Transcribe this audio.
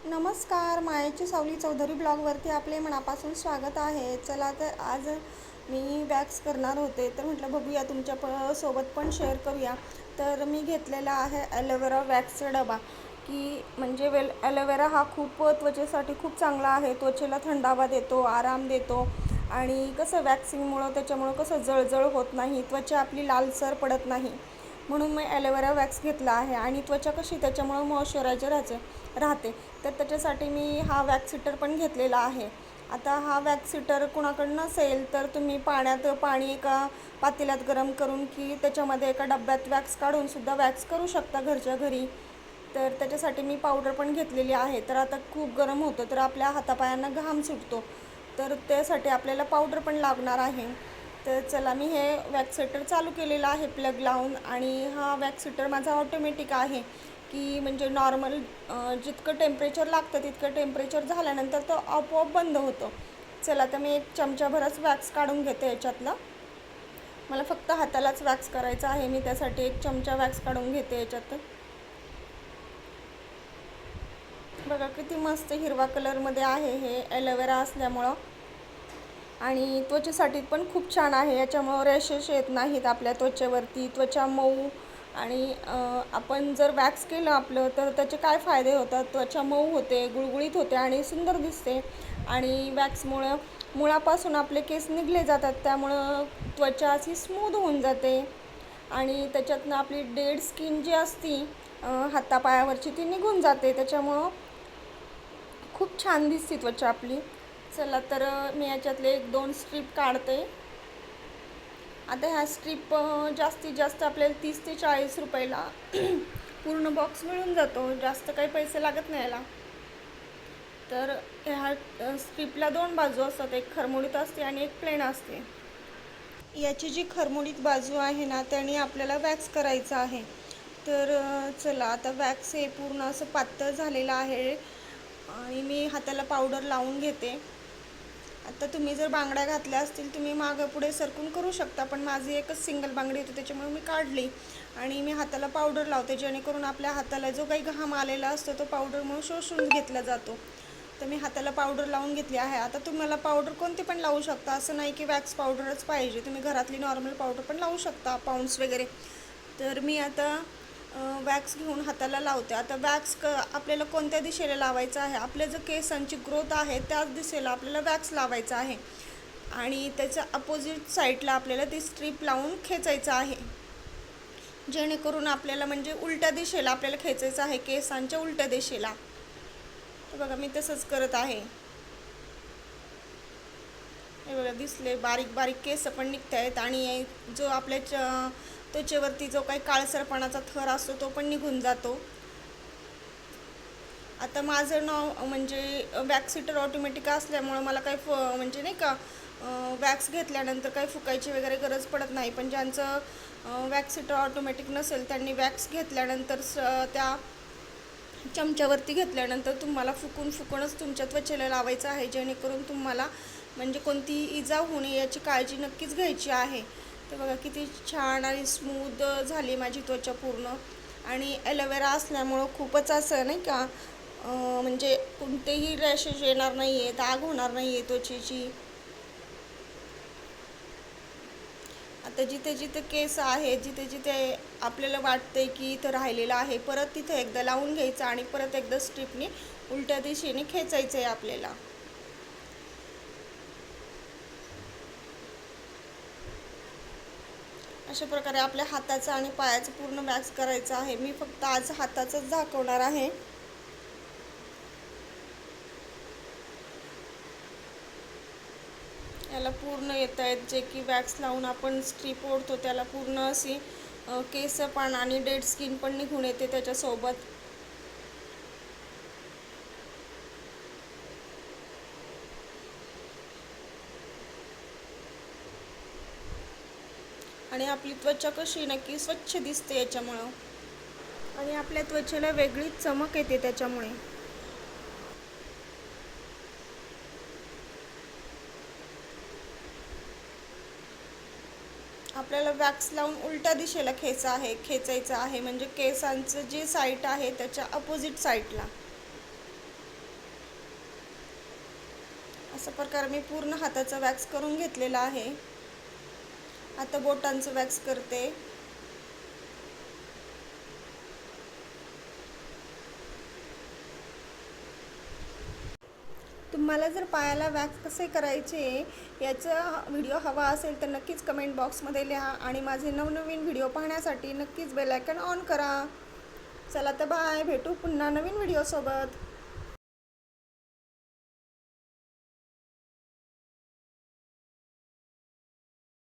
नमस्कार, मायाची सावली चौधरी ब्लॉगवरती आपले मनापासून स्वागत आहे. चला तर आज मी वॅक्स करणार होते, तर म्हटलं बघूया सोबत पण शेअर करूया. तर मी घेतलेला आहे ॲलोवेरा वॅक्सचा डबा, की म्हणजे ॲलोवेरा हा खूप त्वचेसाठी खूप चांगला आहे. त्वचेला थंडावा देतो, आराम देतो आणि कसं वॅक्सिंगमुळं त्याच्यामुळं कसं जळजळ होत नाही, त्वचा आपली लालसर पडत नाही. म्हणून मी ॲलोवेरा वॅक्स घेतला आहे आणि त्वचा कशी त्याच्यामुळं मॉइश्चरायझर राहते. तर त्याच्यासाठी मी हा वॅक्स हिटर पण घेतलेला आहे. आता हा वॅक्स हिटर कुणाकडं नसेल तर तुम्ही पाणी एका पातेल्यात गरम करून की त्याच्यामध्ये एका डब्यात वॅक्स काढूनसुद्धा वॅक्स करू शकता घरच्या घरी. तर त्याच्यासाठी मी पावडर पण घेतलेली आहे. तर आता खूप गरम होतं तर आपल्या हातापायांना घाम सुटतो, तर त्यासाठी आपल्याला पावडर पण लागणार आहे. तर चला, मी हे वॅक्स हिटर चालू केलेलं आहे प्लग लावून. आणि हा वॅक्स हिटर माझा ऑटोमॅटिक आहे, की म्हणजे नॉर्मल जितकं टेम्परेचर लागतं तितकं टेम्परेचर झाल्यानंतर तो आपोआप बंद होतो. चला, तर मी एक चमचाभरच वॅक्स काढून घेते याच्यातलं. मला फक्त हातालाच वॅक्स करायचा आहे, मी त्यासाठी एक चमचा वॅक्स काढून घेते याच्यात. बघा किती मस्त हिरवा कलरमध्ये आहे हे ॲलोवेरा असल्यामुळं. आणि त्वचेसाठी पण खूप छान आहे. याच्यामुळं रॅशेस येत नाहीत आपल्या त्वचेवरती, त्वचा मऊ. आणि आपण जर वॅक्स केलं आपलं तर त्याचे काय फायदे होतात, त्वचा मऊ होते, गुळगुळीत होते आणि सुंदर दिसते. आणि वॅक्समुळं मुळापासून आपले केस निघले जातात, त्यामुळं त्वचा अशी स्मूथ होऊन जाते. आणि त्याच्यातनं आपली डेड स्किन जी असती हातापायावरची ती निघून जाते, त्याच्यामुळं खूप छान दिसते त्वचा आपली. चला तर मी याच्यातले 1-2 स्ट्रीप काढते. आता ह्या स्ट्रीप जास्तीत जास्त आपल्याला 30 ते 40 रुपयाला पूर्ण बॉक्स मिळून जातो, जास्त काही पैसे लागत नाही याला. तर ह्या स्ट्रीपला 2 बाजू असतात, एक खरमुडीत असते आणि एक प्लेन असते. याची जी खरमुडीत बाजू आहे ना, त्याने आपल्याला वॅक्स करायचं आहे. तर चला, आता वॅक्स हे पूर्ण असं पातळ झालेलं आहे आणि मी हाताला पावडर लावून घेते. आता तुम्ही जर बांगड्या घातल्या असतील तुम्ही मागं पुढे सरकून करू शकता, पण माझी एकच सिंगल बांगडी होती त्याच्यामुळे मी काढली. आणि मी हाताला पावडर लावते, जेणेकरून आपल्या हाताला जो काही घाम आलेला असतो तो पावडरमुळे शोषून घेतला जातो. तर मी हाताला पावडर लावून घेतली आहे. आता तुम्हाला पावडर कोणती पण लावू शकता, असं नाही की वॅक्स पावडरच पाहिजे, तुम्ही घरातली नॉर्मल पावडर पण लावू शकता, पाऊंड्स वगैरे. तर मी आता वॅक्स घेऊन हाताला लावते. आता आपल्याला कोणत्या दिशेला लावायचं आहे, आपल्या जर केसांची ग्रोथ आहे त्याच दिशेला आपल्याला वॅक्स लावायचा आहे. आणि त्याच्या अपोजिट साईडला आपल्याला ती स्ट्रीप लावून खेचायचं आहे, जेणेकरून आपल्याला म्हणजे उलट्या दिशेला आपल्याला खेचायचं आहे, केसांच्या उलट्या दिशेला. तर बघा मी तसंच करत आहे. हे बघा, दिसले बारीक बारीक केस पण निघत आहेत आणि जो आपल्या त्वचेवरती जो काही काळसरपणाचा थर असतो तो पण निघून जातो. आता माझं नाव म्हणजे वॅक्स हिटर ऑटोमॅटिक असल्यामुळं मला काही म्हणजे नाही का, वॅक्स घेतल्यानंतर काही फुकायची वगैरे गरज पडत नाही. पण ज्यांचं वॅक्स हिटर ऑटोमॅटिक नसेल त्यांनी वॅक्स घेतल्यानंतर त्या चमच्यावरती घेतल्यानंतर तुम्हाला फुकूनच तुमच्या त्वचेला लावायचं आहे, जेणेकरून तुम्हाला म्हणजे कोणतीही इजा होऊ नये याची काळजी नक्कीच घ्यायची आहे. तर बघा किती छान आणि स्मूथ झाली माझी त्वचा पूर्ण. आणि ॲलोवेरा असल्यामुळं खूपच असं नाही का, म्हणजे कोणतेही रॅशेस येणार नाही आहे, दाग होणार नाही आहे त्वचेची. आता जिथे जिथे केस आहे, जिथे जिथे आपल्याला वाटतंय की इथं राहिलेलं आहे, परत तिथे एकदा लावून घ्यायचं आणि परत एकदा स्ट्रिपने उलट्या दिशेने खेचायचं आहे आपल्याला. अशा प्रकारे आपल्या हाताचं आणि पायाचं पूर्ण वॅक्स करायचं आहे. मी फक्त आज हाताचंच दाखवणार आहे. याला पूर्ण येत आहेत, जे की वॅक्स लावून आपण स्ट्रीप ओढतो त्याला पूर्ण अशी केस पण आणि डेड स्किन पण निघून येते त्याच्यासोबत. आणि आपली त्वचा कशी नक्की स्वच्छ दिसते याच्यामुळं. आणि आपल्या त्वचेला वेगळीच चमक येते त्याच्यामुळे. आपल्याला वॅक्स लावून उलट्या दिशेला खेचायचं आहे, म्हणजे केसांचं जे साईड आहे त्याच्या अपोजिट साईडला. अशा प्रकारे मी पूर्ण हाताचा वॅक्स करून घेतलेला आहे. आता बोटांचं वॅक्स करते. तुम्हाला जर पायाला वॅक्स कसे करायचे याचा व्हिडिओ हवा असेल तर नक्कीच कमेंट बॉक्समध्ये लिहा आणि माझे नवनवीन व्हिडिओ पाहण्यासाठी नक्कीच बेल आयकॉन ऑन करा. चला तर बाय, भेटू पुन्हा नवीन व्हिडिओसोबत.